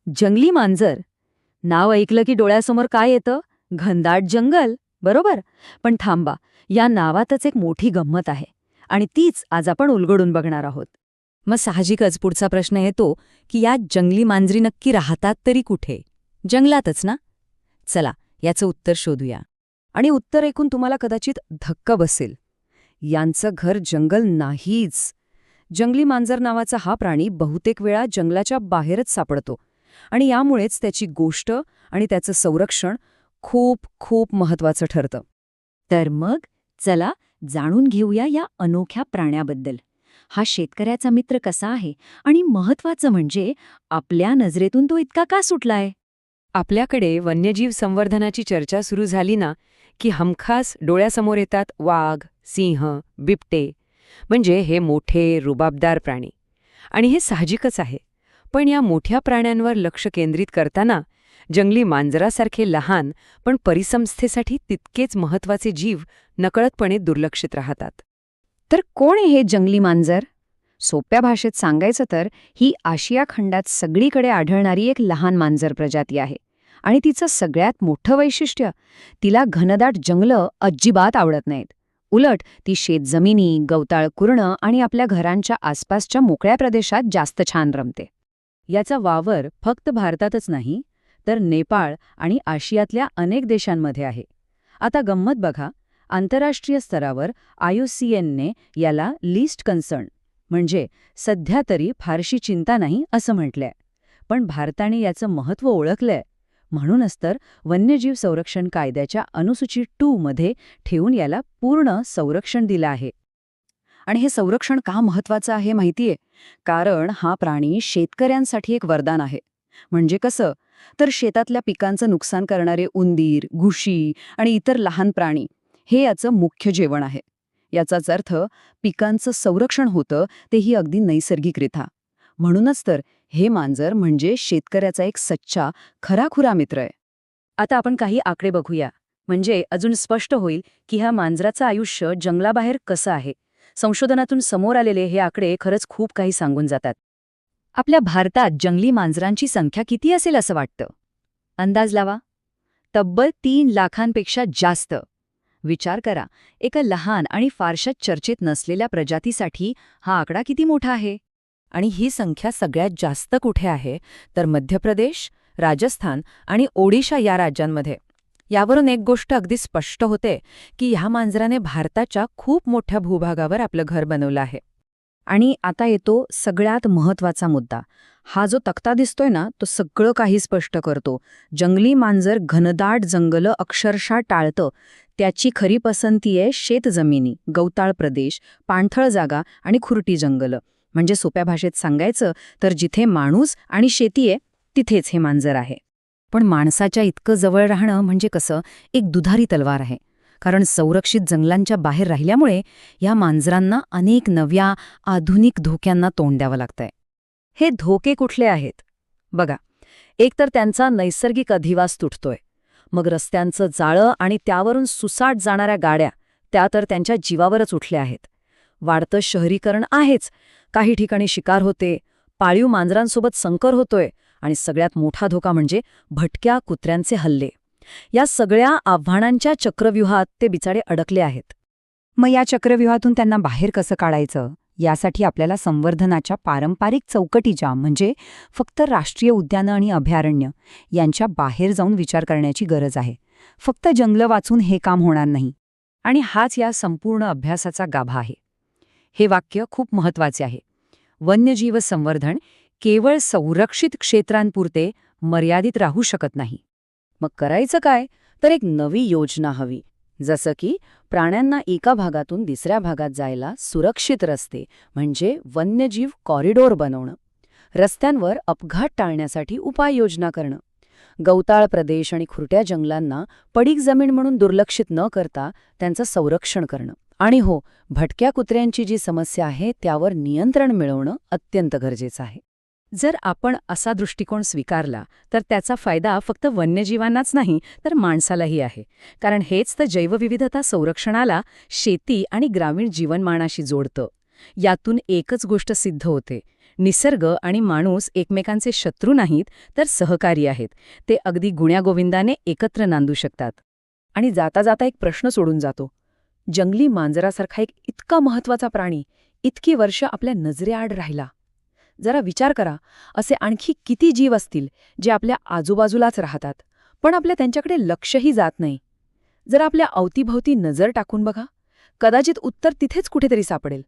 जंगली मांजर. नाव ऐकलं की डोळ्यासमोर काय येतं? घनदाट जंगल, बरोबर. पण थांबा, या नावातच एक मोठी गंमत आहे आणि तीच आज आपण उलगडून बघणार आहोत. मग साहजिकच पुढचा प्रश्न येतो की या जंगली मांजरी नक्की राहतात तरी कुठे? जंगलातच ना? चला, याचं उत्तर शोधूया. आणि उत्तर ऐकून तुम्हाला कदाचित धक्का बसेल. यांचं घर जंगल नाहीच. जंगली मांजर नावाचा हा प्राणी बहुतेक वेळा जंगलाच्या बाहेरच सापडतो आणि यामुळेच त्याची गोष्ट आणि त्याचं संरक्षण खूप खूप महत्वाचं ठरतं. तर मग चला जाणून घेऊया या अनोख्या प्राण्याबद्दल. हा शेतकऱ्याचा मित्र कसा आहे आणि महत्वाचं म्हणजे आपल्या नजरेतून तो इतका का सुटलाय? आपल्याकडे वन्यजीव संवर्धनाची चर्चा सुरू झाली ना, की हमखास डोळ्यासमोर येतात वाघ, सिंह, बिबटे, म्हणजे हे मोठे रुबाबदार प्राणी. आणि हे साहजिकच आहे. पण या मोठ्या प्राण्यांवर लक्ष केंद्रित करताना जंगली मांजरासारखे लहान पण परिसंस्थेसाठी तितकेच महत्वाचे जीव नकळतपणे दुर्लक्षित राहतात. तर कोण आहे हे जंगली मांजर? सोप्या भाषेत सांगायचं तर ही आशिया खंडात सगळीकडे आढळणारी एक लहान मांजर प्रजाती आहे. आणि तिचं सगळ्यात मोठं वैशिष्ट्य, तिला घनदाट जंगलं अजिबात आवडत नाहीत. उलट ती शेतजमिनी, गवताळ कुरणं आणि आपल्या घरांच्या आसपासच्या मोकळ्या प्रदेशात जास्त छान रमते. याचा वावर फक्त भारतातच नाही, तर नेपाळ आणि आशियातल्या अनेक देशांमध्ये आहे. आता गंमत बघा, आंतरराष्ट्रीय स्तरावर IUCNने याला लिस्ट कन्सर्न म्हणजे सध्या तरी फारशी चिंता नाही असं म्हटलंय. पण भारताने याचं महत्त्व ओळखलंय. म्हणूनच तर वन्यजीव संरक्षण कायद्याच्या अनुसूची 2 मध्ये ठेवून याला पूर्ण संरक्षण दिलं आहे. आणि हे संरक्षण का महत्वाचं आहे माहितीये? कारण हा प्राणी शेतकऱ्यांसाठी एक वरदान आहे. म्हणजे कसं? तर शेतातल्या पिकांचं नुकसान करणारे उंदीर, घुशी आणि इतर लहान प्राणी हे याचं मुख्य जेवण आहे. याचाच अर्थ पिकांचं संरक्षण होतं तेही अगदी नैसर्गिकरित्या. म्हणूनच तर हे मांजर म्हणजे शेतकऱ्याचा एक सच्चा, खराखुरा मित्र आहे. आता आपण काही आकडे बघूया, म्हणजे अजून स्पष्ट होईल की ह्या मांजराचं आयुष्य जंगलाबाहेर कसं आहे. संशोधनातून समोर आलेले हे आकडे खरंच खूप काही सांगून जातात. आपल्या भारतात जंगली मांजरांची संख्या किती असेल असं वाटतं? अंदाज लावा. तब्बल 3 लाखांपेक्षा जास्त. विचार करा, एका लहान आणि फारशा चर्चेत नसलेल्या प्रजातीसाठी हा आकडा किती मोठा आहे. आणि ही संख्या सगळ्यात जास्त कुठे आहे तर मध्य प्रदेश, राजस्थान आणि ओडिशा या राज्यांमध्ये. यावरून एक गोष्ट अगदी स्पष्ट होते की ह्या मांजराने भारताच्या खूप मोठ्या भूभागावर आपलं घर बनवलं आहे. आणि आता येतो सगळ्यात महत्वाचा मुद्दा. हा जो तक्ता दिसतोय ना, तो सगळं काही स्पष्ट करतो. जंगली मांजर घनदाट जंगलं अक्षरशः टाळतं. त्याची खरी पसंती आहे शेतजमिनी, गवताळ प्रदेश, पाणथळ जागा आणि खुरटी जंगलं. म्हणजे सोप्या भाषेत सांगायचं तर जिथे माणूस आणि शेती आहे तिथेच हे मांजर आहे. पण माणसाच्या इतकं जवळ राहणं म्हणजे कसं, एक दुधारी तलवार आहे. कारण संरक्षित जंगलांच्या बाहेर राहिल्यामुळे या मांजरांना अनेक नव्या, आधुनिक धोक्यांना तोंड द्यावं लागतंय. हे धोके कुठले आहेत? बघा, एक तर त्यांचा नैसर्गिक अधिवास तुटतोय. मग रस्त्यांचं जाळं आणि त्यावरून सुसाट जाणाऱ्या गाड्या, त्या तर त्यांच्या जीवावरच उठल्या आहेत. वाढतं शहरीकरण आहेच, काही ठिकाणी शिकार होते, पाळीव मांजरांसोबत संकर होतोय आणि सगळ्यात मोठा धोका म्हणजे भटक्या कुत्र्यांचे हल्ले. या सगळ्या आव्हानांच्या चक्रव्यूहात ते बिचारे अडकले आहेत. मग या चक्रव्यूहातून त्यांना बाहेर कसं काढायचं? यासाठी आपल्याला संवर्धनाच्या पारंपरिक चौकटीच्या म्हणजे फक्त राष्ट्रीय उद्यानं आणि अभयारण्य यांच्या बाहेर जाऊन विचार करण्याची गरज आहे. फक्त जंगलं वाचून हे काम होणार नाही. आणि हाच या संपूर्ण अभ्यासाचा गाभा आहे. हे वाक्य खूप महत्वाचे आहे. वन्यजीव संवर्धन केवळ संरक्षित क्षेत्रांपुरते मर्यादित राहू शकत नाही. मग करायचं काय? तर एक नवी योजना हवी. जसं की प्राण्यांना एका भागातून दुसऱ्या भागात जायला सुरक्षित रस्ते म्हणजे वन्यजीव कॉरिडॉर बनवणं, रस्त्यांवर अपघात टाळण्यासाठी उपाययोजना करणं, गवताळ प्रदेश आणि खुरट्या जंगलांना पडीक जमीन म्हणून दुर्लक्षित न करता त्यांचं संरक्षण करणं. आणि हो, भटक्या कुत्र्यांची जी समस्या आहे त्यावर नियंत्रण मिळवणं अत्यंत गरजेचं आहे. जर आपण असा दृष्टिकोन स्वीकारला तर त्याचा फायदा फक्त वन्यजीवांनाच नाही तर माणसालाही आहे. कारण हेच तर जैवविविधता संरक्षणाला शेती आणि ग्रामीण जीवनमानाशी जोडतं. यातून एकच गोष्ट सिद्ध होते, निसर्ग आणि माणूस एकमेकांचे शत्रू नाहीत तर सहकारी आहेत. ते अगदी गुण्यागोविंदाने एकत्र नांदू शकतात. आणि जाता जाता एक प्रश्न सोडून जातो. जंगली मांजरासारखा एक इतका महत्वाचा प्राणी इतकी वर्ष आपल्या नजरेआड राहिला. जरा विचार करा, असे आणखी किती जीव असतील जे आपल्या आजूबाजूलाच राहतात, पण आपल्या त्यांच्याकडे लक्षही जात नाही. जर आपल्या अवतीभवती नजर टाकून बघा, कदाचित उत्तर तिथेच कुठेतरी सापडेल.